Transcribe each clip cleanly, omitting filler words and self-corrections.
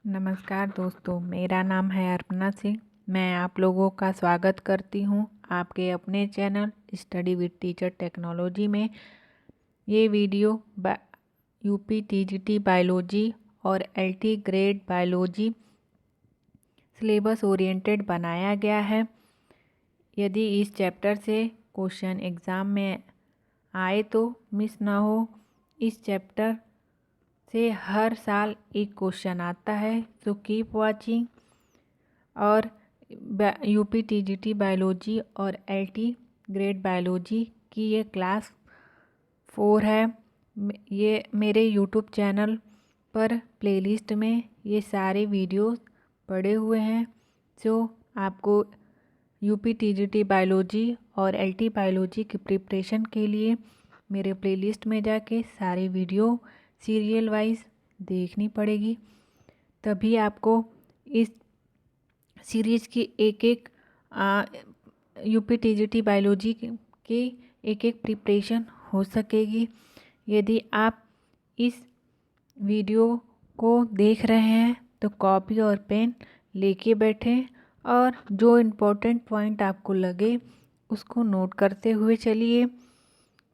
नमस्कार दोस्तों, मेरा नाम है अर्पणा सिंह। मैं आप लोगों का स्वागत करती हूं आपके अपने channel study with teacher technology में। ये वीडियो यूपी टीजीटी बायोलॉजी और LT grade biology syllabus oriented बनाया गया है। यदि इस चैप्टर से क्वेश्चन एग्ज़ाम में आए तो मिस ना हो। इस चैप्टर से हर साल एक क्वेश्चन आता है, सो कीप वाचिंग। और यूपी टीजीटी बायोलॉजी और एलटी ग्रेड बायोलॉजी की ये क्लास 4 है। ये मेरे यूट्यूब चैनल पर प्लेलिस्ट में ये सारे वीडियोस पड़े हुए हैं। सो आपको यूपी टीजीटी बायोलॉजी और एलटी बायोलॉजी की प्रिपरेशन के लिए मेरे प्लेलिस्ट में जाके सारे वीडियो सीरियल वाइज देखनी पड़ेगी, तभी आपको इस सीरीज़ की एक एक यूपी टीजीटी बायोलॉजी की एक एक प्रिपरेशन हो सकेगी। यदि आप इस वीडियो को देख रहे हैं तो कॉपी और पेन लेके बैठें और जो इम्पोर्टेंट पॉइंट आपको लगे उसको नोट करते हुए चलिए,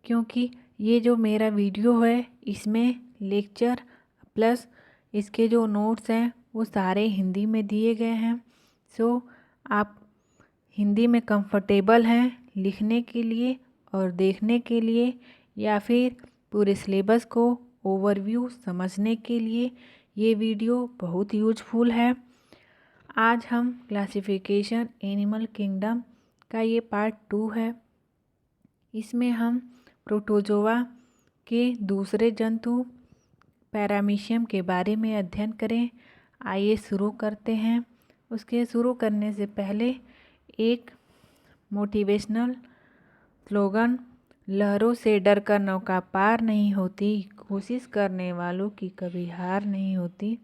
क्योंकि ये जो मेरा वीडियो है इसमें लेक्चर प्लस इसके जो नोट्स हैं वो सारे हिंदी में दिए गए हैं। सो आप हिंदी में कंफर्टेबल हैं लिखने के लिए और देखने के लिए, या फिर पूरे सिलेबस को ओवरव्यू समझने के लिए ये वीडियो बहुत यूजफुल है। आज हम क्लासिफिकेशन एनिमल किंगडम का ये पार्ट 2 है। इसमें हम प्रोटोजोआ के दूसरे जंतु पैरामीशियम के बारे में अध्ययन करें। आइए शुरू करते हैं। उसके शुरू करने से पहले एक मोटिवेशनल स्लोगन, लहरों से डरकर नौका पार नहीं होती, कोशिश करने वालों की कभी हार नहीं होती।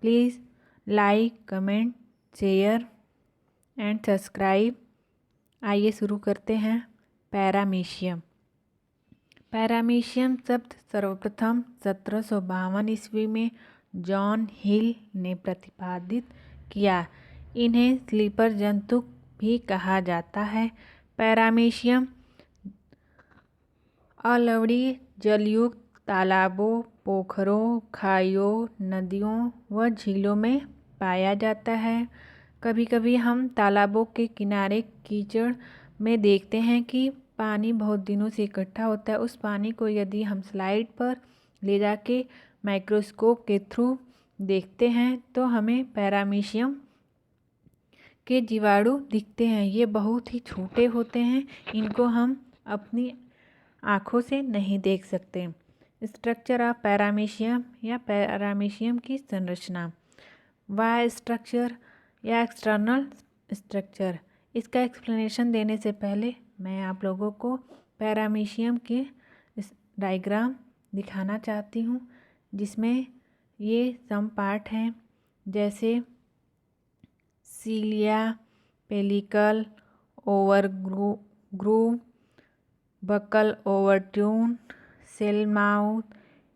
Please like, comment, share and subscribe. आइए शुरू करते हैं। पैरामीशियम। पैरामीशियम शब्द सर्वप्रथम 1752 ईस्वी में जॉन हिल ने प्रतिपादित किया। इन्हें स्लीपर जंतु भी कहा जाता है। पैरामीशियम अलवणीय जलयुक्त तालाबों, पोखरों, खाइयों, नदियों व झीलों में पाया जाता है। कभी कभी हम तालाबों के किनारे कीचड़ में देखते हैं कि पानी बहुत दिनों से इकट्ठा होता है। उस पानी को यदि हम स्लाइड पर ले जाके माइक्रोस्कोप के थ्रू देखते हैं तो हमें पैरामीशियम के जीवाणु दिखते हैं। ये बहुत ही छोटे होते हैं, इनको हम अपनी आँखों से नहीं देख सकते। स्ट्रक्चर ऑफ पैरामीशियम या पैरामीशियम की संरचना। वाई स्ट्रक्चर या एक्सटर्नल स्ट्रक्चर। इसका एक्सप्लेनेशन देने से पहले मैं आप लोगों को पैरामीशियम के डायग्राम दिखाना चाहती हूँ, जिसमें ये सम पार्ट हैं, जैसे सीलिया, पेलिकल, ओवरग्रूव, बकल ओवरट्यून, cell mouth,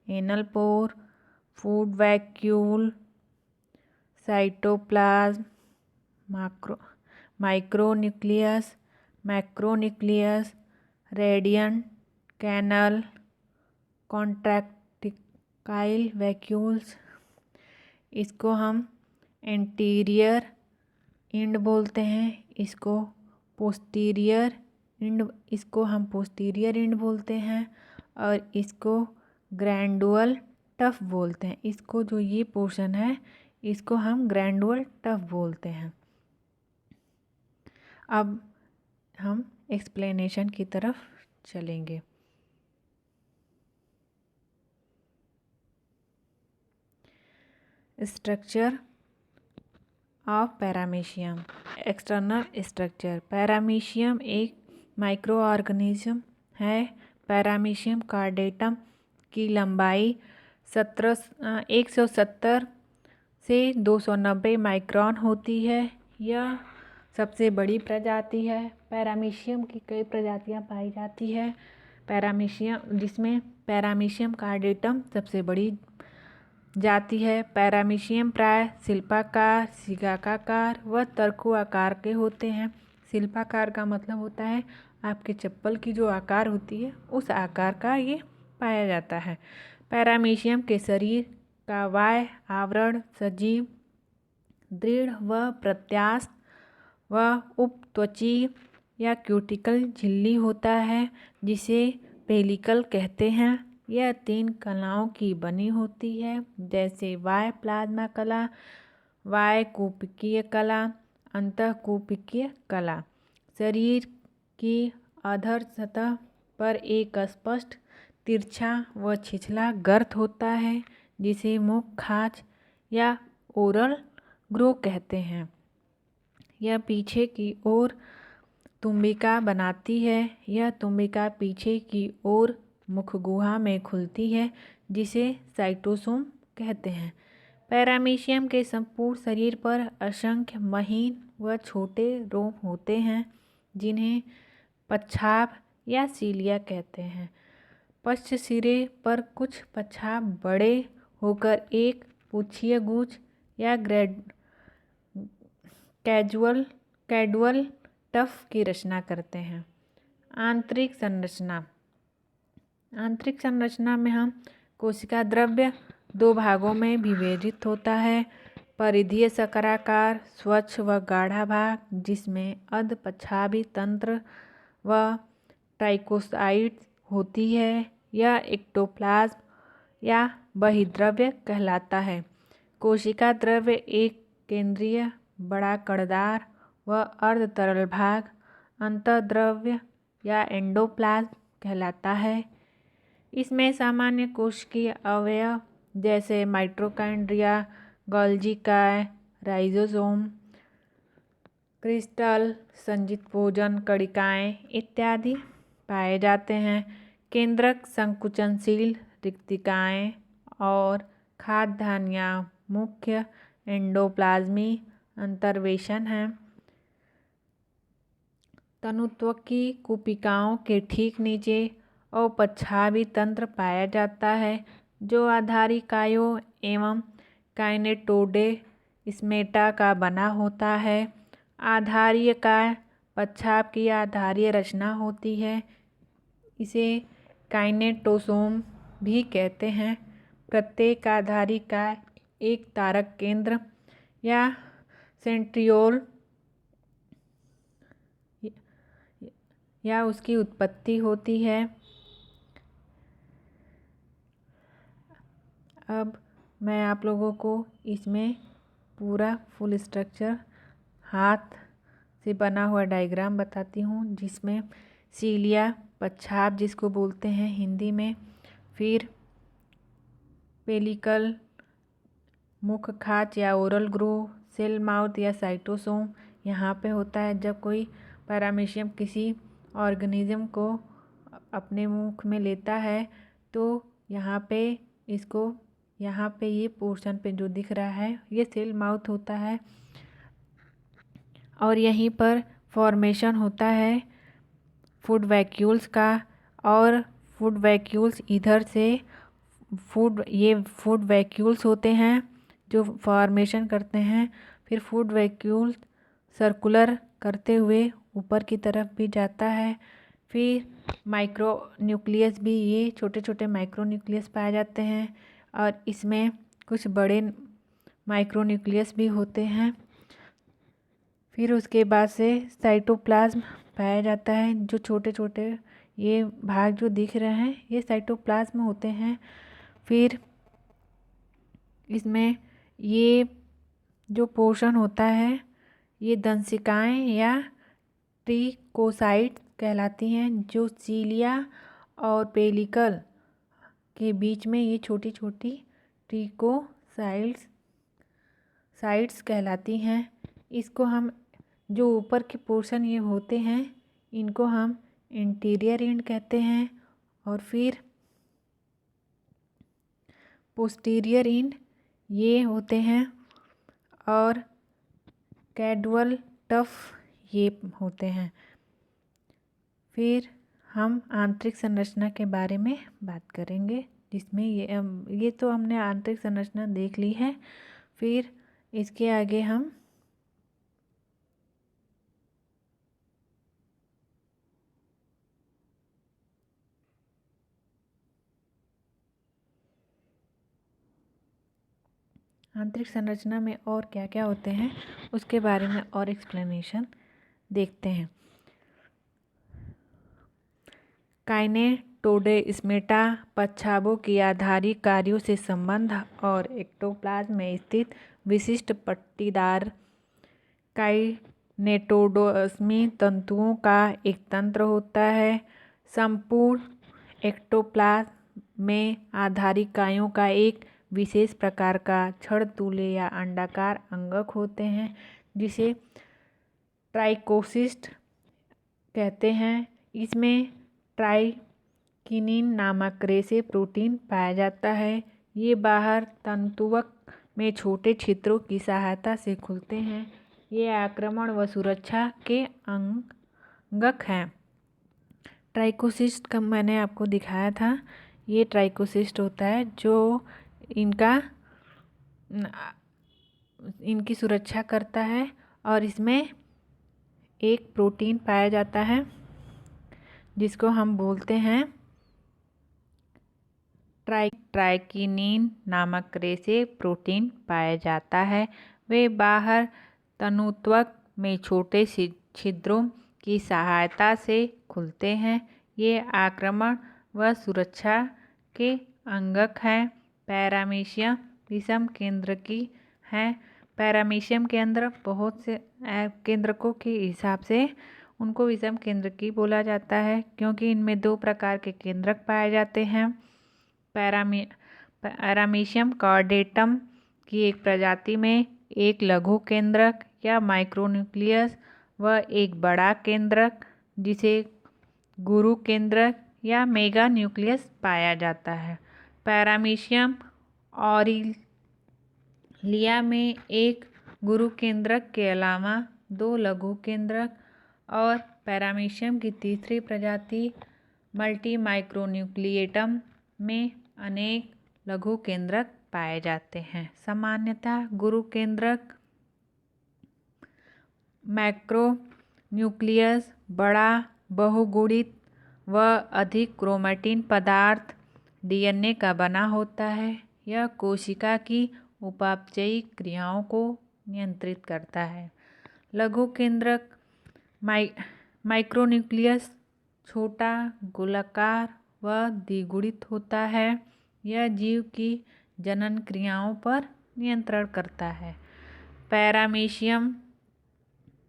anal pore, food vacuole, cytoplasm, micronucleus, macronucleus, radial canal, contractile vacuoles. इसको हम एंटीरियर इंड बोलते हैं, इसको हम पोस्टीरियर इंड बोलते हैं, और इसको ग्रैंडुअल टफ बोलते हैं। इसको जो ये पोर्शन है इसको हम ग्रैंडुअल टफ बोलते हैं। अब हम एक्सप्लेनेशन की तरफ चलेंगे। Structure of paramecium. External structure. Paramecium एक माइक्रो ऑर्गेनिज्म है। पैरामीशियम कार्डेटम की लंबाई 170 से 290 माइक्रोन होती है। यह सबसे बड़ी प्रजाति है। पैरामीशियम की कई प्रजातियां पाई जाती है, जिसमें पैरामीशियम कार्डेटम सबसे बड़ी जाती है। पैरामीशियम प्राय शिल्पाकार, सिक्काकार व तरकू आकार के होते हैं। शिल्पाकार का मतलब होता है आपके चप्पल की जो आकार होती है उस आकार का ये पाया जाता है। पैरामीशियम के शरीर का बाह्य आवरण सजीव, दृढ़ व प्रत्यास्थ व उपत्वचीय या क्यूटिकल झिल्ली होता है, जिसे पेलिकल कहते हैं। यह 3 कलाओं की बनी होती है, जैसे बाह्य प्लाज्मा कला, बाह्य कूपिकीय कला, अंतःकूपिकीय कला। शरीर की अधर सतह पर एक स्पष्ट तिरछा व छिछला गर्त होता है, जिसे मुख खाच या ओरल ग्रो कहते हैं। यह पीछे की ओर तुम्बिका बनाती है। यह तुम्बिका पीछे की ओर मुखगुहा में खुलती है, जिसे साइटोसोम कहते हैं। पैरामीशियम के संपूर्ण शरीर पर असंख्य महीन व छोटे रोम होते हैं, जिन्हें पच्छाब या सीलिया कहते हैं। पश्च सिरे पर कुछ पच्छाब बड़े होकर एक पुच्छीय गुच्छ या कैजुअल टफ की रचना करते हैं। आंतरिक संरचना। आंतरिक संरचना में हम कोशिका द्रव्य 2 भागों में विभाजित होता है। परिधीय शकराकार स्वच्छ व गाढ़ा भाग, जिसमें अधपच्छाबी तंत्र व ट्राइकोसाइट्स होती है। यह एक्टोप्लाज्म या बहिर्द्रव्य कहलाता है। कोशिका द्रव्य एक केंद्रीय बड़ा कणदार व अर्ध तरल भाग अंतःद्रव्य या एंडोप्लाज्म कहलाता है। इसमें सामान्य कोशिकीय अवयव जैसे माइटोकॉन्ड्रिया, गोल्गी काय, राइजोसोम, क्रिस्टल, संचित भोजन कणिकाएं इत्यादि पाए जाते हैं। केंद्रक संकुचनशील रिक्तिकाएं और खाद्य धान्यां मुख्य एंडोप्लाज्मी अंतर्वेशन हैं। तनुत्वकी कूपिकाओं के ठीक नीचे अपच्छाबी तंत्र पाया जाता है, जो आधारी कायों एवं काइनेटोडे स्मेटा का बना होता है। आधारीय काय पच्छाब की आधारीय रचना होती है। इसे काइनेटोसोम भी कहते हैं। प्रत्येक आधारी काय एक तारक केंद्र या सेंट्रियोल या उसकी उत्पत्ति होती है। अब मैं आप लोगों को इसमें पूरा फुल स्ट्रक्चर हाथ से बना हुआ डायग्राम बताती हूँ, जिसमें सीलिया पच्छाब जिसको बोलते हैं हिंदी में, फिर पेलिकल मुख खाच या ओरल ग्रो, सेल माउथ या साइटोसोम यहाँ पे होता है। जब कोई पैरामीशियम किसी ऑर्गेनिज्म को अपने मुख में लेता है तो यहाँ पे ये पोर्शन पे जो दिख रहा है ये सेल माउथ होता है, और यहीं पर फॉर्मेशन होता है फूड वैक्यूल्स का। और फूड वैक्यूल्स इधर से फूड वैक्यूल्स होते हैं जो फॉर्मेशन करते हैं। फिर फूड वैक्यूल्स सर्कुलर करते हुए ऊपर की तरफ भी जाता है। फिर माइक्रो न्यूक्लियस भी, ये छोटे छोटे माइक्रो न्यूक्लियस पाए जाते हैं, और इसमें कुछ बड़े माइक्रो न्यूक्लियस भी होते हैं। फिर उसके बाद से साइटोप्लाज्म पाया जाता है। जो छोटे छोटे ये भाग जो दिख रहे हैं ये साइटोप्लाज्म होते हैं। फिर इसमें ये जो पोर्शन होता है ये दंशिकाएं या ट्रिकोसाइट्स कहलाती हैं, जो सीलिया और पेलिकल के बीच में ये छोटी छोटी ट्रिकोसाइट्स कहलाती हैं। इसको हम जो ऊपर के पोर्शन ये होते हैं इनको हम इंटीरियर एंड कहते हैं, और फिर पोस्टीरियर एंड ये होते हैं, और कैडुअल टफ ये होते हैं। फिर हम आंतरिक संरचना के बारे में बात करेंगे। जिसमें ये तो हमने आंतरिक संरचना देख ली है। फिर इसके आगे हम आंतरिक संरचना में और क्या क्या होते हैं उसके बारे में और एक्सप्लेनेशन देखते हैं। काइनेटोडेस्मेटा पच्छावों की आधारिक कार्यों से संबंध और एक्टोप्लाज्म में स्थित विशिष्ट पट्टीदार काइनेटोडोस्मी तंतुओं का एक तंत्र होता है। संपूर्ण एक्टोप्लाज्म में आधारिक कायों का एक विशेष प्रकार का छड़ तुल्य या अंडाकार अंगक होते हैं जिसे ट्राइकोसिस्ट कहते हैं। इसमें ट्राइकिनिन नामक रेशे प्रोटीन पाया जाता है। ये बाहर तंतुवक में छोटे छिद्रों की सहायता से खुलते हैं। ये आक्रमण व सुरक्षा के अंगक हैं। ट्राइकोसिस्ट का मैंने आपको दिखाया था। ये ट्राइकोसिस्ट होता है जो इनकी सुरक्षा करता है और इसमें एक प्रोटीन पाया जाता है जिसको हम बोलते हैं ट्राइकिनिन नामक रेशे प्रोटीन पाया जाता है। वे बाहर तंतुवक में छोटे छिद्रों की सहायता से खुलते हैं। ये आक्रमण व सुरक्षा के अंगक हैं। पैरामीशियम विषम केंद्र की हैं। पैरामीशियम केंद्र बहुत से केंद्रकों के हिसाब से उनको विषम केंद्र की बोला जाता है क्योंकि इनमें दो प्रकार के केंद्रक पाए जाते हैं। पैरामीशियम कॉर्डेटम की एक प्रजाति में एक लघु केंद्रक या माइक्रोन्यूक्लियस व एक बड़ा केंद्रक जिसे गुरु केंद्रक या मेगा न्यूक्लियस पाया जाता है। पैरामीशियम ऑरिलिया में एक गुरु केंद्रक के अलावा दो लघु केंद्रक और पैरामीशियम की तीसरी प्रजाति मल्टी माइक्रोन्यूक्लिएटम में अनेक लघु केंद्रक पाए जाते हैं। सामान्यतः गुरु केंद्रक मैक्रोन्यूक्लियस बड़ा बहुगुणित व अधिक क्रोमैटिन पदार्थ डीएनए का बना होता है। यह कोशिका की उपापचयी क्रियाओं को नियंत्रित करता है। लघु केंद्रक माइक्रोन्यूक्लियस छोटा गोलाकार व द्विगुणित होता है। यह जीव की जनन क्रियाओं पर नियंत्रण करता है। पैरामीशियम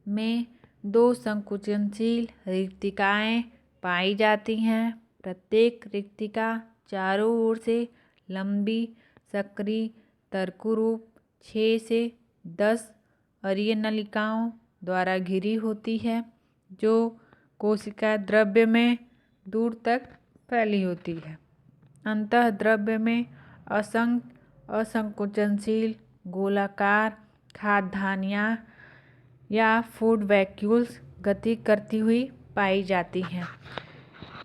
में दो संकुचनशील रिक्तिकाएं पाई जाती हैं। प्रत्येक रिक्तिका चारों ओर से लंबी सक्रिय तर्करूप 6 से 10 अरीय नलिकाओं द्वारा घिरी होती है जो कोशिका द्रव्य में दूर तक फैली होती है। अंतःद्रव्य में असंख्य असंकुचनशील गोलाकार खाद्यान्नियाँ या फूड वैक्यूल्स गति करती हुई पाई जाती हैं।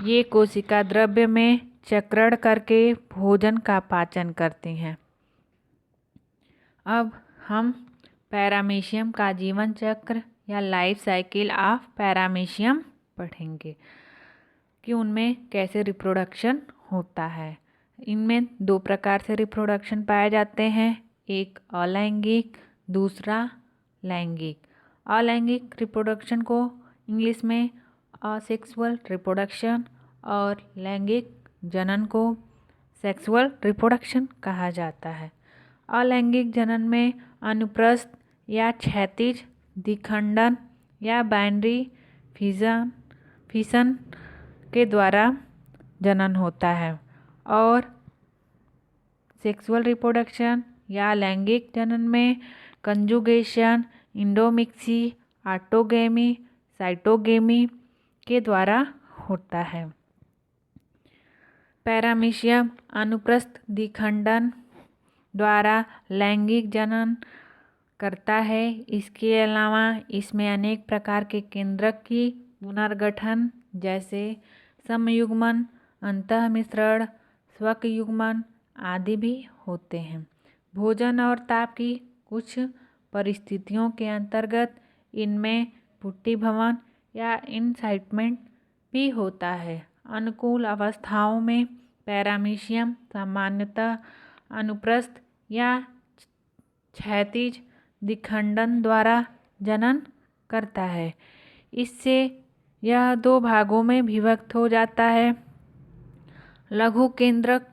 ये कोशिका द्रव्य में चक्रण करके भोजन का पाचन करती हैं। अब हम पैरामीशियम का जीवन चक्र या लाइफ साइकिल ऑफ पैरामीशियम पढ़ेंगे कि उनमें कैसे रिप्रोडक्शन होता है। इनमें दो प्रकार से रिप्रोडक्शन पाए जाते हैं, एक अलैंगिक दूसरा लैंगिक। अलैंगिक रिप्रोडक्शन को इंग्लिश में असेक्सुअल रिप्रोडक्शन और लैंगिक जनन को सेक्सुअल रिप्रोडक्शन कहा जाता है। अलैंगिक जनन में अनुप्रस्थ या क्षैतिज द्विखंडन या बाइनरी फिशन के द्वारा जनन होता है और सेक्सुअल रिप्रोडक्शन या लैंगिक जनन में कंजुगेशन, इंडोमिक्सी, ऑटोगैमी, साइटोगैमी के द्वारा होता है। पैरामीशियम अनुप्रस्थ द्विखंडन द्वारा लैंगिक जनन करता है। इसके अलावा इसमें अनेक प्रकार के केंद्रक की पुनर्गठन जैसे समयुग्मन, अंतःमिश्रण, स्वक युग्मन आदि भी होते हैं। भोजन और ताप की कुछ परिस्थितियों के अंतर्गत इनमें पुष्टिभवन या इनसाइटमेंट भी होता है। अनुकूल अवस्थाओं में पैरामीशियम सामान्यतः अनुप्रस्थ या क्षैतिज द्विखंडन द्वारा जनन करता है। इससे यह दो भागों में विभक्त हो जाता है। लघु केंद्रक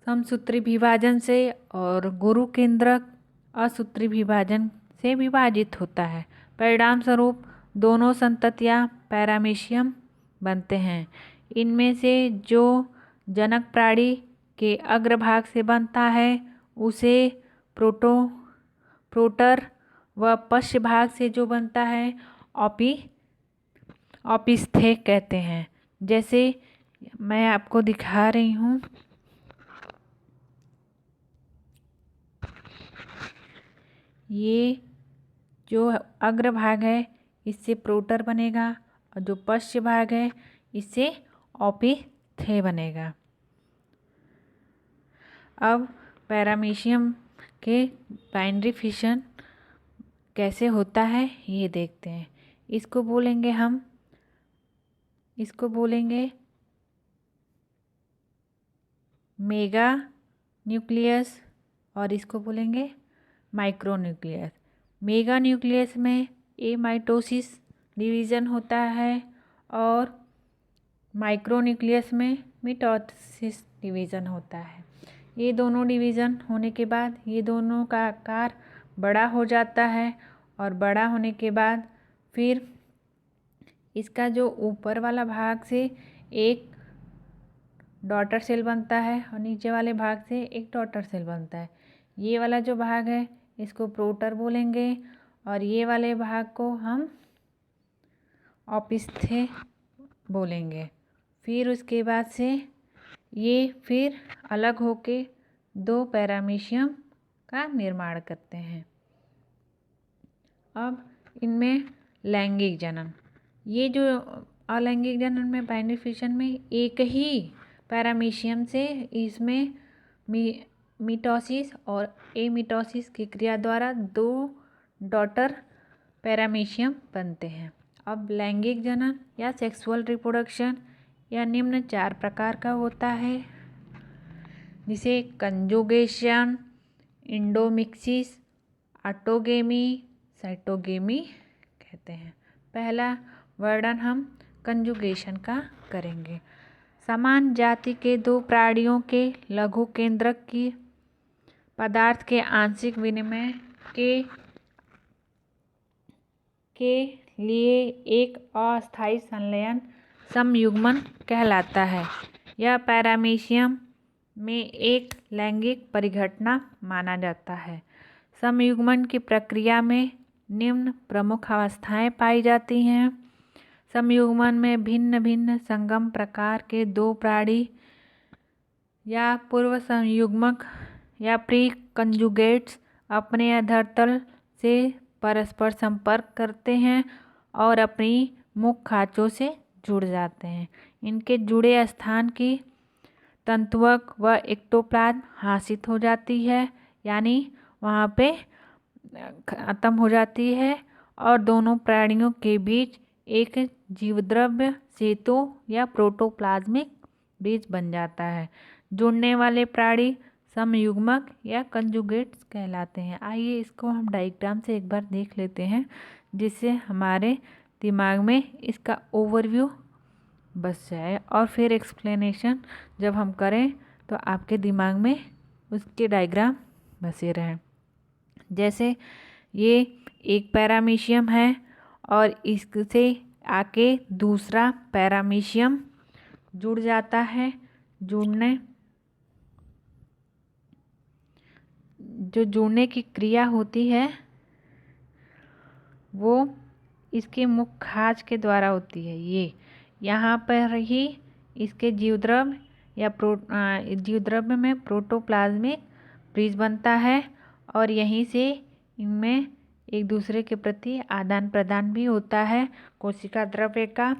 समसूत्री विभाजन से और गुरु केंद्रक असूत्री विभाजन से विभाजित होता है। परिणाम स्वरूप दोनों संततियां पैरामीशियम बनते हैं। इनमें से जो जनक प्राणी के अग्रभाग से बनता है उसे प्रोटर व पश्च भाग से जो बनता है ऑपिस्थ्य कहते हैं। जैसे मैं आपको दिखा रही हूँ, ये जो अग्रभाग है इससे प्रोटर बनेगा और जो पश्च भाग है इससे ऑपिस्थ्य बनेगा। अब पैरामीशियम के बाइनरी फिशन कैसे होता है ये देखते हैं। इसको बोलेंगे मेगा न्यूक्लियस और इसको बोलेंगे माइक्रो न्यूक्लियस। मेगा न्यूक्लियस में एमाइटोसिस डिवीज़न होता है और माइक्रो न्यूक्लियस में मिटोसिस डिवीज़न होता है। ये दोनों डिवीज़न होने के बाद ये दोनों का आकार बड़ा हो जाता है और बड़ा होने के बाद फिर इसका जो ऊपर वाला भाग से एक डॉटर सेल बनता है और नीचे वाले भाग से एक डॉटर सेल बनता है। ये वाला जो भाग है इसको प्रोटर बोलेंगे और ये वाले भाग को हम ऑपिस्थ्य बोलेंगे। फिर उसके बाद से ये फिर अलग होके दो पैरामीशियम का निर्माण करते हैं। अब इनमें लैंगिक जनन, ये जो अलैंगिक जनन में बाइनरी फिशन में एक ही पैरामीशियम से इसमें मिटोसिस और एमिटोसिस की क्रिया द्वारा दो डॉटर पैरामीशियम बनते हैं। अब लैंगिक जनन या सेक्सुअल रिप्रोडक्शन या निम्न 4 प्रकार का होता है, जिसे कंजुगेशन, इंडोमिक्सिस, ऑटोगेमी, साइटोगेमी कहते हैं। पहला वर्णन हम कंजुगेशन का करेंगे। समान जाति के दो प्राणियों के लघु केंद्रक की पदार्थ के आंशिक विनिमय के लिए एक अस्थायी संलयन समयुग्मन कहलाता है। यह पैरामीशियम में एक लैंगिक परिघटना माना जाता है। समयुग्मन की प्रक्रिया में निम्न प्रमुख अवस्थाएं पाई जाती हैं। समयुग्मन में भिन्न भिन्न संगम प्रकार के दो प्राणी या पूर्व संयुग्मक या प्री कंजुगेट्स अपने अधरतल से परस्पर संपर्क करते हैं और अपनी मुख खांचों से जुड़ जाते हैं। इनके जुड़े स्थान की तंतुअक व एक्टोप्लाज्म हासिल हो जाती है, यानी वहाँ पे खत्म हो जाती है और दोनों प्राणियों के बीच एक जीवद्रव्य सेतु या प्रोटोप्लाज्मिक ब्रिज बन जाता है। जुड़ने वाले प्राणी समयुग्मक या कंजुगेट्स कहलाते हैं। आइए इसको हम डायग्राम से एक बार देख लेते हैं, जिससे हमारे दिमाग में इसका ओवरव्यू बस जाए और फिर एक्सप्लेनेशन जब हम करें तो आपके दिमाग में उसके डायग्राम बसे रहें। जैसे ये एक पैरामीशियम है और इससे आके दूसरा पैरामीशियम जुड़ जाता है। जुड़ने की क्रिया होती है वो इसके मुख खांच के द्वारा होती है। ये यहाँ पर ही इसके जीवद्रव्य में प्रोटोप्लाज्मिक ब्रिज बनता है और यहीं से इनमें एक दूसरे के प्रति आदान प्रदान भी होता है कोशिका द्रव्य का।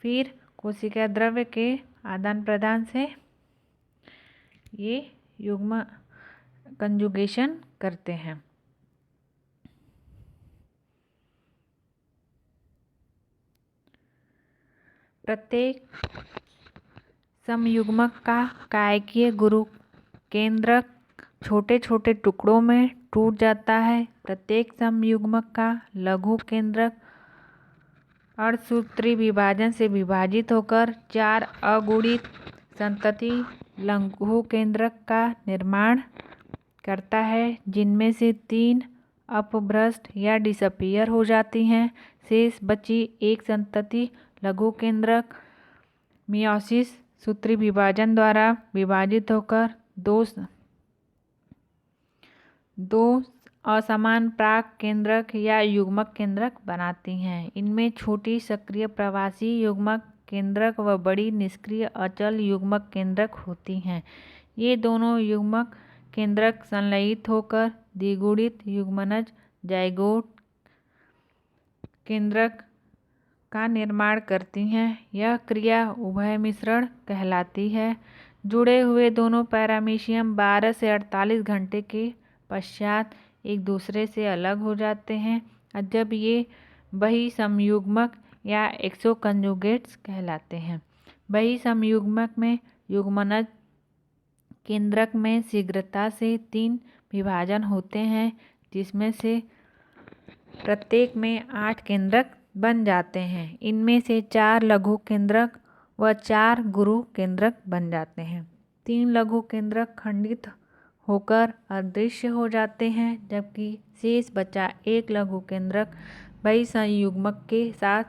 फिर कोशिका द्रव्य के आदान प्रदान से ये युग्म कंजुगेशन करते हैं। प्रत्येक समयुग्मक का कायकीय गुरु केंद्रक छोटे छोटे टुकड़ों में टूट जाता है। प्रत्येक समयुग्मक का लघु केंद्रक अर्धसूत्री विभाजन से विभाजित होकर 4 अगुणित संतति लघु केंद्रक का निर्माण करता है, जिनमें से 3 अपभ्रष्ट या डिसअपीयर हो जाती हैं। शेष बची एक संतति लघु केंद्रक मियोसिस सूत्री विभाजन द्वारा विभाजित होकर दो असमान प्राक केंद्रक या युग्मक केंद्रक बनाती हैं। इनमें छोटी सक्रिय प्रवासी युग्मक केंद्रक व बड़ी निष्क्रिय अचल युग्मक केंद्रक होती हैं। ये दोनों युग्मक केंद्रक संलयित होकर द्विगुणित युग्मनज जाइगोट केंद्रक का निर्माण करती हैं। यह क्रिया उभय मिश्रण कहलाती है। जुड़े हुए दोनों पैरामीशियम 12 से 48 घंटे के पश्चात एक दूसरे से अलग हो जाते हैं, जब ये बही समयुग्मक या एक्सोकंजुगेट्स कहलाते हैं। बही समयुग्मक में युग्मनज केंद्रक में शीघ्रता से 3 विभाजन होते हैं, जिसमें से प्रत्येक में 8 केंद्रक बन जाते हैं। इनमें से 4 लघु केंद्रक व 4 गुरु केंद्रक बन जाते हैं। 3 लघु केंद्रक खंडित होकर अदृश्य हो जाते हैं, जबकि शेष बचा एक लघु केंद्रक बही संयुग्मक के साथ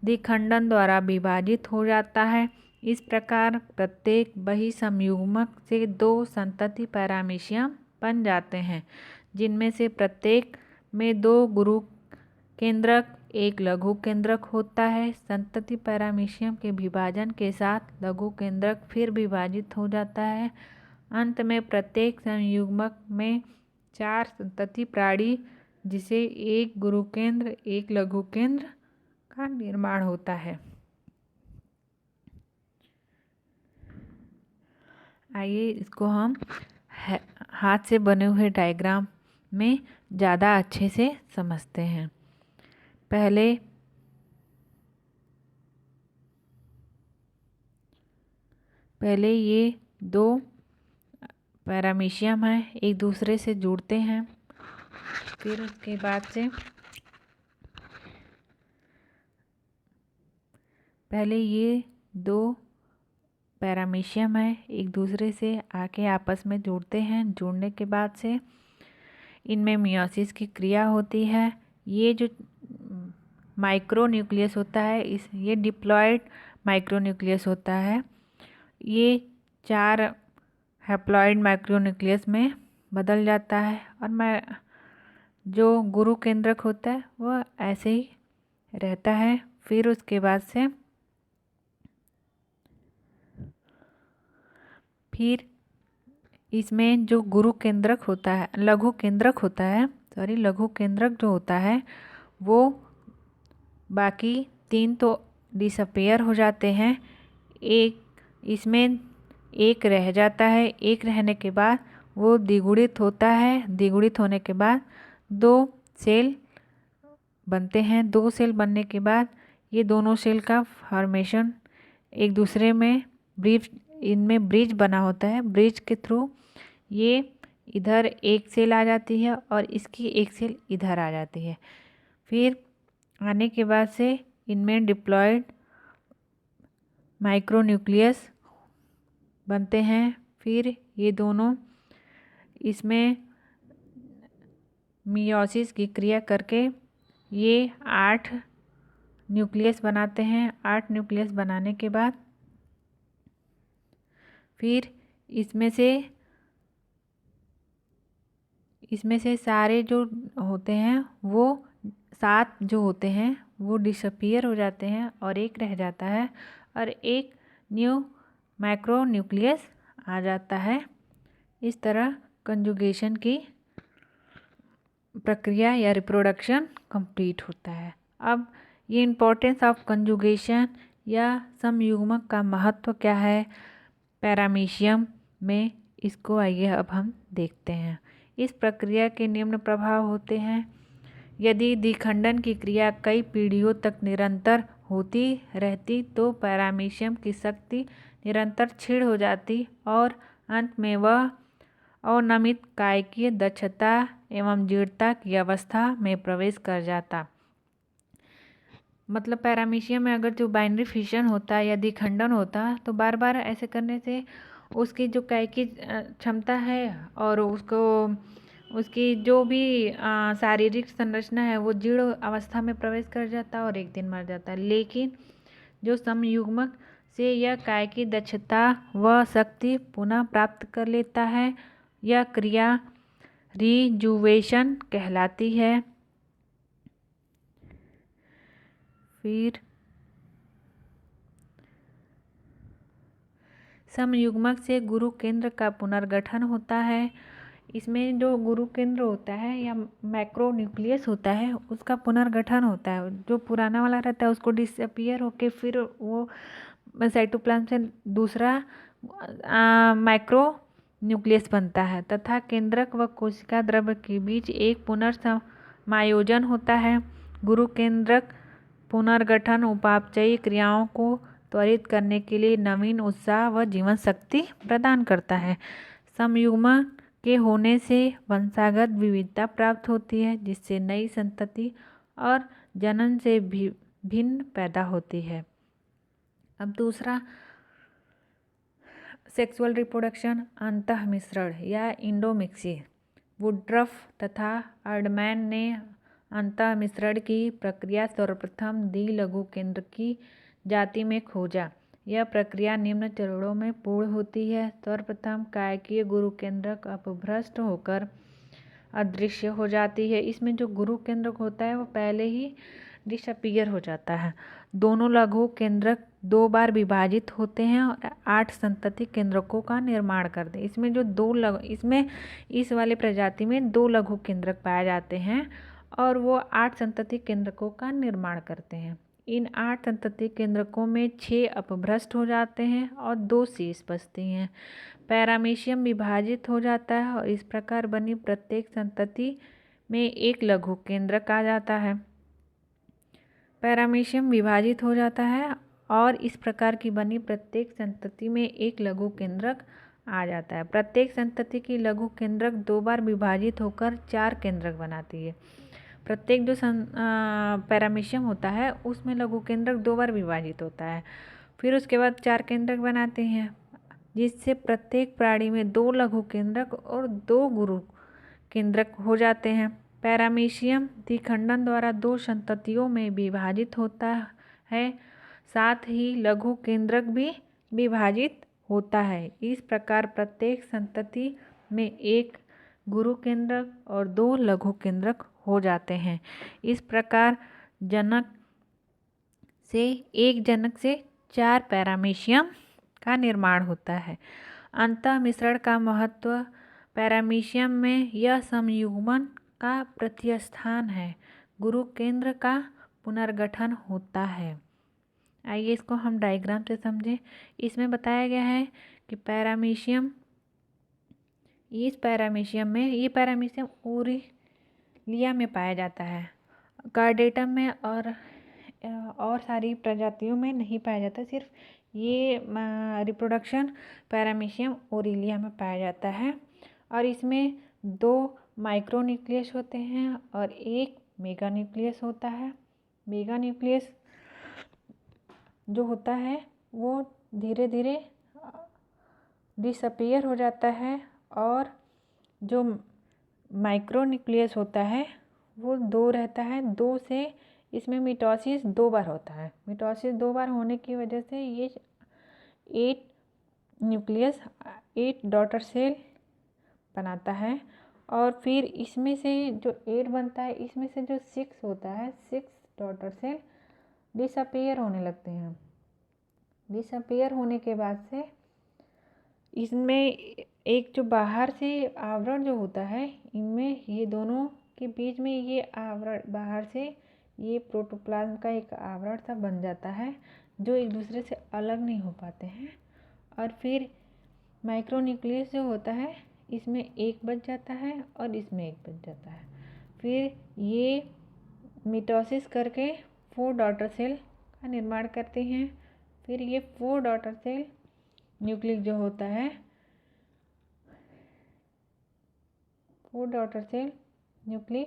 द्विखंडन द्वारा विभाजित हो जाता है। इस प्रकार प्रत्येक बही संयुग्मक से 2 संतति पैरामीशियम बन जाते हैं, जिनमें से प्रत्येक में 2 गुरु केंद्रक एक लघु केंद्रक होता है। संतति पैरामीशियम के विभाजन के साथ लघु केंद्रक फिर विभाजित हो जाता है। अंत में प्रत्येक संयुग्मक में 4 संतति प्राणी, जिसे एक गुरु केंद्र एक लघु केंद्र का निर्माण होता है। आइए इसको हम हाथ से बने हुए डायग्राम में ज़्यादा अच्छे से समझते हैं। पहले ये 2 पैरामीशियम है, एक दूसरे से जुड़ते हैं। फिर उसके बाद से पहले ये 2 पैरामीशियम है, एक दूसरे से आके आपस में जुड़ते हैं। जुड़ने के बाद से इनमें मियोसिस की क्रिया होती है। ये जो माइक्रोन्यूक्लियस होता है, ये डिप्लॉयड माइक्रोन्यूक्लियस होता है। ये 4 हैप्लॉयड माइक्रोन्यूक्लियस में बदल जाता है और जो गुरु केंद्रक होता है वह ऐसे ही रहता है। फिर उसके बाद से फिर इसमें जो गुरु केंद्रक होता है, लघु केंद्रक जो होता है वो बाकी 3 तो डिसअपीयर हो जाते हैं। इसमें एक रह जाता है। एक रहने के बाद वो द्विगुणित होता है। द्विगुणित होने के बाद 2 सेल बनते हैं। 2 सेल बनने के बाद ये दोनों सेल का फॉर्मेशन एक दूसरे में इनमें ब्रिज बना होता है। ब्रिज के थ्रू ये इधर एक सेल आ जाती है और इसकी एक सेल इधर आ जाती है। फिर आने के बाद से इनमें डिप्लॉयड माइक्रोन्यूक्लियस बनते हैं। फिर ये दोनों इसमें मियोसिस की क्रिया करके ये 8 न्यूक्लियस बनाते हैं। 8 न्यूक्लियस बनाने के बाद फिर इसमें से सारे जो होते हैं वो 7 जो होते हैं वो डिसअपीयर हो जाते हैं और एक रह जाता है और एक न्यू माइक्रोन्यूक्लियस आ जाता है। इस तरह कंजुगेशन की प्रक्रिया या रिप्रोडक्शन कंप्लीट होता है। अब ये इम्पोर्टेंस ऑफ कंजुगेशन या समयुग्मक का महत्व क्या है पैरामीशियम में, इसको आइए अब हम देखते हैं। इस प्रक्रिया के निम्न प्रभाव होते हैं। यदि द्विखंडन की क्रिया कई पीढ़ियों तक निरंतर होती रहती तो पैरामीशियम की शक्ति निरंतर क्षीण हो जाती और अंत में वह अवनमित कायकीय दक्षता एवं जीर्णता की अवस्था में प्रवेश कर जाता। मतलब पैरामीशियम में अगर जो बाइनरी फिशन होता है या द्विखंडन होता तो बार बार ऐसे करने से उसकी जो कायकी क्षमता है और उसकी जो भी शारीरिक संरचना है वो जीर्ण अवस्था में प्रवेश कर जाता और एक दिन मर जाता है। लेकिन जो समयुग्मक से यह कायकी दक्षता व शक्ति पुनः प्राप्त कर लेता है, यह क्रिया रिजुवेशन कहलाती है। फिर समयुग्मक से गुरु केंद्र का पुनर्गठन होता है। इसमें जो गुरु केंद्र होता है या मैक्रो न्यूक्लियस होता है उसका पुनर्गठन होता है। जो पुराना वाला रहता है उसको डिसअपियर होके फिर वो साइटोप्लाज्म से दूसरा माइक्रो न्यूक्लियस बनता है तथा केंद्रक व कोशिका द्रव्य के बीच एक पुनर्समायोजन होता है। गुरु केंद्रक पुनर्गठन उपापचयी क्रियाओं को त्वरित करने के लिए नवीन उत्साह व जीवन शक्ति प्रदान करता है। समयुग्मन के होने से वंशागत विविधता प्राप्त होती है जिससे नई संतति और जनन से भी भिन्न पैदा होती है। अब दूसरा सेक्सुअल रिप्रोडक्शन अंतःमिश्रण या इंडोमिक्सी। वुड्रफ तथा अर्डमैन ने अंतःमिश्रण की प्रक्रिया सर्वप्रथम द्विलघु केंद्र की जाति में खोजा। यह प्रक्रिया निम्न चरणों में पूर्ण होती है। सर्वप्रथम कायकीय गुरु केंद्रक अपभ्रष्ट होकर अदृश्य हो जाती है। इसमें जो गुरु केंद्रक होता है वो पहले ही डिसअपियर हो जाता है। दोनों लघु केंद्रक 2 बार विभाजित होते हैं और 8 संतति केंद्रकों का निर्माण करते हैं। इसमें जो इसमें इस वाले प्रजाति में 2 लघु केंद्रक पाए जाते हैं और वो 8 संतति केंद्रकों का निर्माण करते हैं। इन 8 संतति केंद्रकों में 6 अपभ्रष्ट हो जाते हैं और 2 शेष बचती हैं। पैरामीशियम विभाजित हो जाता है और इस प्रकार बनी प्रत्येक संतति में एक लघु केंद्रक आ जाता है। पैरामीशियम विभाजित हो जाता है और इस प्रकार की बनी प्रत्येक संतति में एक लघु केंद्रक आ जाता है। प्रत्येक संतति की लघु केंद्रक 2 बार विभाजित होकर 4 केंद्रक बनाती है। प्रत्येक जो पैरामीशियम होता है उसमें लघु केंद्रक 2 बार विभाजित होता है, फिर उसके बाद 4 केंद्रक बनाते हैं जिससे प्रत्येक प्राणी में 2 लघु केंद्रक और 2 गुरु केंद्रक हो जाते हैं। पैरामीशियम द्विखंडन द्वारा 2 संततियों में विभाजित होता है, साथ ही लघु केंद्रक भी विभाजित होता है। इस प्रकार प्रत्येक संतति में एक गुरु केंद्रक और 2 लघु केंद्रक हो जाते हैं। इस प्रकार एक जनक से 4 पैरामीशियम का निर्माण होता है। अंतःमिश्रण का महत्व। पैरामीशियम में यह समयुग्मन का प्रतिस्थान है। गुरु केंद्र का पुनर्गठन होता है। आइए इसको हम डायग्राम से समझें। इसमें बताया गया है कि ये पैरामीशियम ओरिलिया में पाया जाता है। कार्डेटम में और सारी प्रजातियों में नहीं पाया जाता। सिर्फ ये रिप्रोडक्शन पैरामीशियम ओरिलिया में पाया जाता है और इसमें 2 माइक्रो न्यूक्लियस होते हैं और 1 मेगा न्यूक्लियस होता है। मेगा न्यूक्लियस जो होता है वो धीरे धीरे डिसअपियर हो जाता है और जो माइक्रो न्यूक्लियस होता है वो 2 रहता है। 2 से इसमें मिटोसिस 2 बार होता है। मिटोसिस 2 बार होने की वजह से ये 8 डॉटर सेल बनाता है और फिर इसमें से जो 8 बनता है इसमें से जो 6 होता है 6 डॉटर सेल डिसअपियर होने लगते हैं। डिसअपियर होने के बाद से इसमें एक जो बाहर से आवरण जो होता है इनमें ये दोनों के बीच में ये आवरण बाहर से ये प्रोटोप्लाज्म का एक आवरण सा बन जाता है जो एक दूसरे से अलग नहीं हो पाते हैं और फिर माइक्रोन्यूक्लियस जो होता है इसमें एक बच जाता है और इसमें एक बच जाता है। फिर ये मिटोसिस करके 4 डॉटर सेल का निर्माण करते हैं। फिर ये 4 डॉटर सेल न्यूक्लियस जो होता है 4 डॉटर सेल न्यूक्लियस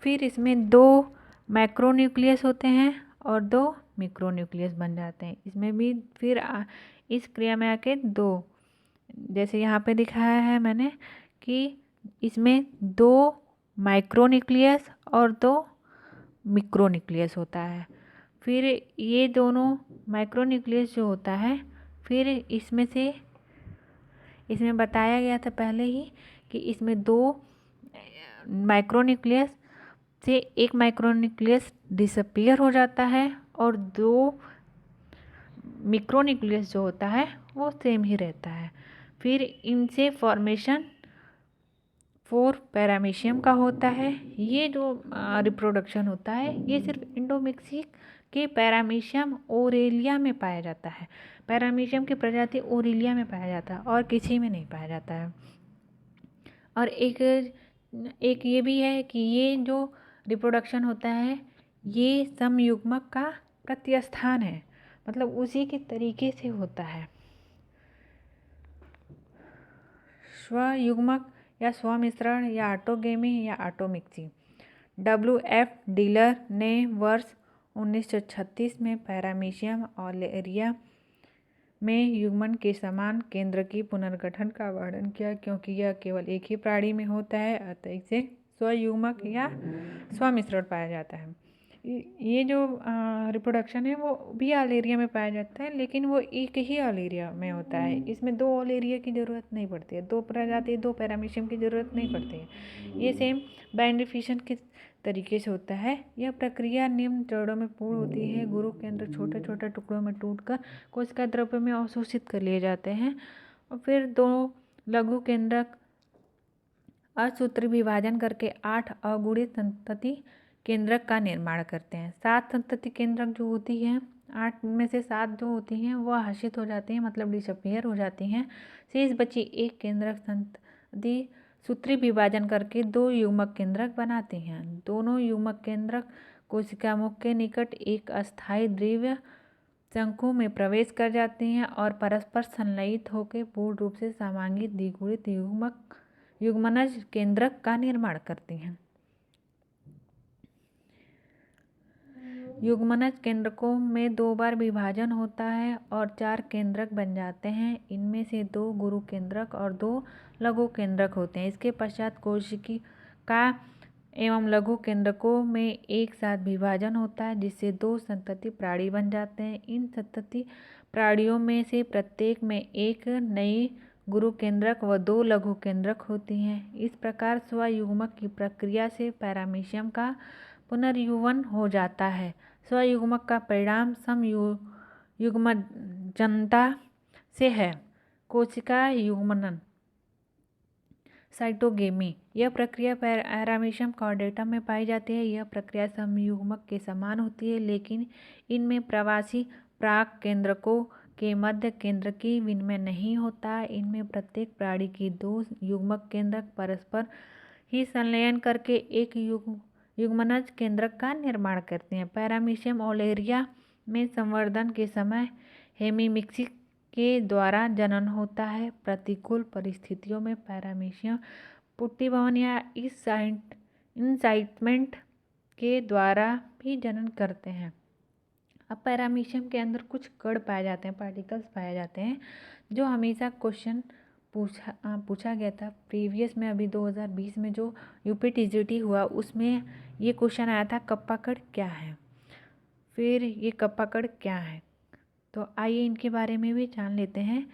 फिर इसमें 2 मैक्रोन्यूक्लियस होते हैं और 2 मिक्रोन्यूक्लियस बन जाते हैं। इसमें भी फिर इस क्रिया में आके 2, जैसे यहाँ पे दिखाया है मैंने कि इसमें 2 माइक्रोन्यूक्लियस और 2 मिक्रोन्यूक्लियस होता है। फिर ये दोनों माइक्रोन्यूक्लियस जो होता है फिर इसमें बताया गया था पहले ही कि इसमें 2 माइक्रोन्यूक्लियस से एक माइक्रोन्यूक्लियस डिसअपीयर हो जाता है और 2 मिक्रोन्यूक्लियस जो होता है वो सेम ही रहता है। फिर इनसे फॉर्मेशन 4 पैरामीशियम का होता है। ये जो रिप्रोडक्शन होता है ये सिर्फ इंडोमिक्सिक के पैरामीशियम ओरेलिया में पाया जाता है। पैरामीशियम की प्रजाति ओरेलिया में पाया जाता है और किसी में नहीं पाया जाता है। और एक ये भी है कि ये जो रिप्रोडक्शन होता है ये समयुग्मक का प्रत्यस्थान है, मतलब उसी के तरीके से होता है। स्वयुग्मक या स्वमिश्रण या ऑटोगेमी या ऑटोमिक्सी। WF डीलर ने वर्ष 1936 में पैरामीशियम ओलेरिया में युग्मन के समान केंद्र की पुनर्गठन का वर्णन किया। क्योंकि यह केवल एक ही प्राणी में होता है अतः इसे स्वयुग्मक या स्वमिश्रण पाया जाता है। ये जो रिप्रोडक्शन है वो भी ओलेरिया में पाया जाता है, लेकिन वो एक ही ओलेरिया में होता है। इसमें 2 ओलेरिया की ज़रूरत नहीं पड़ती है, 2 प्रजाति 2 पैरामीशियम की ज़रूरत नहीं पड़ती है। ये सेम बाइंडरी फिशन के तरीके से होता है। यह प्रक्रिया निम्न चरणों में पूर्ण होती है। गुरु केंद्र छोटे छोटे टुकड़ों में टूटकर कोशिका द्रव्य में अवशोषित कर लिए जाते हैं और फिर 2 लघु केंद्रक असूत्री विभाजन करके 8 अगुणित संतति केंद्रक का निर्माण करते हैं। 7 संतति केंद्रक जो होती हैं, 8 में से 7 जो होती हैं वह हर्षित हो जाती हैं, मतलब डिसअपीयर हो जाती हैं। शेष बची एक केंद्रक संतति सूत्री विभाजन करके 2 युग्मक केंद्रक बनाते हैं। दोनों युग्मक केंद्रक कोशिका मुख के निकट एक अस्थायी द्रव्य शंकु में प्रवेश कर जाते हैं और परस्पर संलयित होकर पूर्ण रूप से समांगी द्विगुणित युग्मनज केंद्रक का निर्माण करते हैं। युग्मनज केंद्रकों में 2 बार विभाजन होता है और 4 केंद्रक बन जाते हैं। इनमें से 2 गुरु केंद्रक और 2 लघु केंद्रक होते हैं। इसके पश्चात कोशिका एवं लघु केंद्रकों में एक साथ विभाजन होता है जिससे 2 संतति प्राणी बन जाते हैं। इन संतति प्राणियों में से प्रत्येक में एक नई गुरु केंद्रक व 2 लघु केंद्रक होती हैं। इस प्रकार स्वयुग्मक की प्रक्रिया से पैरामीशियम का पुनर्युग्मन हो जाता है। स्वयुग्मक का परिणाम समयुग्मजनता से है। कोशिका युग्मनन साइटोगेमी। यह प्रक्रिया पैरामीशियम कॉर्डेटम में पाई जाती है। यह प्रक्रिया समयुग्मक के समान होती है, लेकिन इनमें प्रवासी प्राक केंद्रकों के मध्य केंद्र की विनिमय नहीं होता। इनमें प्रत्येक प्राणी की 2 युग्मक केंद्रक परस्पर ही संलयन करके एक युग्मनज केंद्रक का निर्माण करते हैं। पैरामीशियम ओलेरिया में संवर्धन के समय हेमीमिक्सिस के द्वारा जनन होता है। प्रतिकूल परिस्थितियों में पैरामीशियम पुष्टिभवन या इंसाइटमेंट के द्वारा भी जनन करते हैं। अब पैरामीशियम के अंदर कुछ कण पाए जाते हैं, पार्टिकल्स पाए जाते हैं, जो हमेशा क्वेश्चन पूछा गया था प्रीवियस में। अभी 2020 में जो यूपीटीजीटी हुआ उसमें ये क्वेश्चन आया था कप्पा कण क्या है। फिर ये कप्पा कण क्या है, तो आइए इनके बारे में भी जान लेते हैं।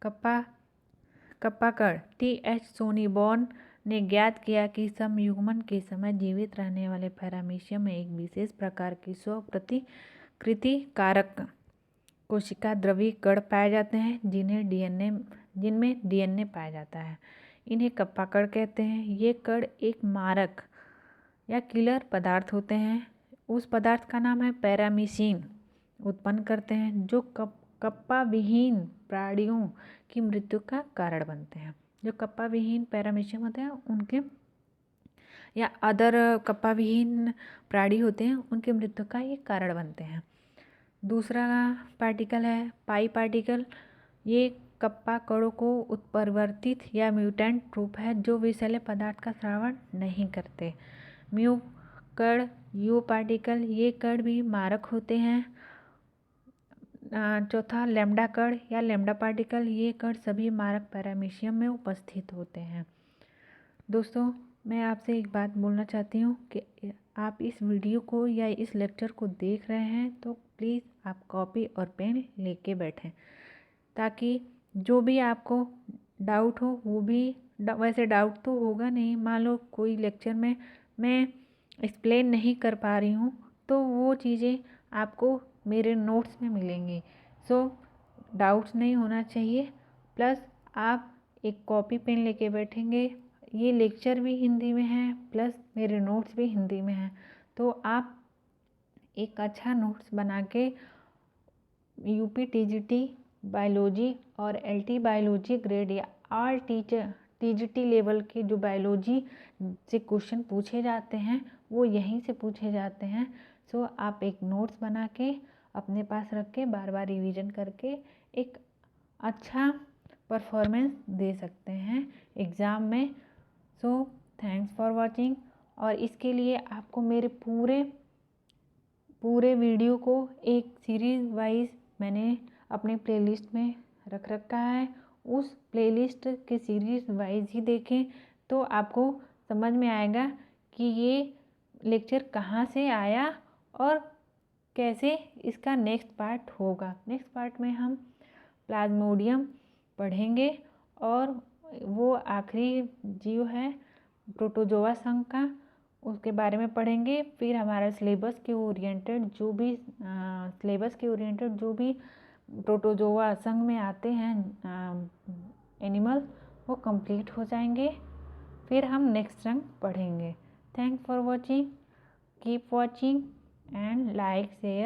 कप्पा कण TH सोनीबॉर्न ने ज्ञात किया कि समयुग्मन के समय जीवित रहने वाले पैरामीशियम में एक विशेष प्रकार की स्वप्रतिकृति कारक कोशिका द्रवी कण पाए जाते हैं जिनमें DNA पाया जाता है। इन्हें कप्पा कण कहते हैं। ये कण एक मारक या किलर पदार्थ होते हैं उस पदार्थ का नाम है पैरामीसिन उत्पन्न करते हैं, जो कप्पा विहीन प्राणियों की मृत्यु का कारण बनते हैं। जो कप्पा विहीन पैरामीशियम होते हैं उनके या अदर कप्पा विहीन प्राणी होते हैं उनकी मृत्यु का ये कारण बनते हैं। दूसरा पार्टिकल है पाई पार्टिकल। ये कप्पा कणों को उत्परिवर्तित या म्यूटेंट रूप है जो विषैले पदार्थ का श्रावण नहीं करते। म्यू कण यू पार्टिकल, ये कण भी मारक होते हैं। चौथा लैम्डा कण या लैम्डा पार्टिकल, ये कण सभी मारक पैरामीशियम में उपस्थित होते हैं। दोस्तों, मैं आपसे एक बात बोलना चाहती हूँ कि आप इस वीडियो को या इस लेक्चर को देख रहे हैं तो प्लीज़ आप कॉपी और पेन लेके बैठें, ताकि जो भी आपको डाउट हो वो भी वैसे डाउट तो होगा नहीं, मान लो कोई लेक्चर में मैं एक्सप्लेन नहीं कर पा रही हूँ तो वो चीज़ें आपको मेरे नोट्स में मिलेंगी। सो डाउट्स नहीं होना चाहिए। प्लस आप एक कॉपी पेन लेके बैठेंगे, ये लेक्चर भी हिंदी में है प्लस मेरे नोट्स भी हिंदी में हैं, तो आप एक अच्छा नोट्स बना के यूपी टीजीटी बायोलॉजी और एलटी बायोलॉजी ग्रेड या ऑल टीजीटी लेवल के जो बायोलॉजी से क्वेश्चन पूछे जाते हैं वो यहीं से पूछे जाते हैं। सो आप एक नोट्स बना के अपने पास रख के बार बार रिवीजन करके एक अच्छा परफॉर्मेंस दे सकते हैं एग्ज़ाम में। So thanks for watching. और इसके लिए आपको मेरे पूरे वीडियो को एक सीरीज़ वाइज मैंने अपने प्लेलिस्ट में रख रखा है, उस प्लेलिस्ट के सीरीज़ वाइज ही देखें तो आपको समझ में आएगा कि ये लेक्चर कहाँ से आया और कैसे इसका नेक्स्ट पार्ट होगा। नेक्स्ट पार्ट में हम प्लाज्मोडियम पढ़ेंगे और वो आखिरी जीव है प्रोटोजोआ संघ का, उसके बारे में पढ़ेंगे। फिर हमारा सिलेबस के ओरिएंटेड जो भी प्रोटोजोआ संघ में आते हैं एनिमल, वो कंप्लीट हो जाएंगे। फिर हम नेक्स्ट संघ पढ़ेंगे। Thanks for watching, keep watching and like share.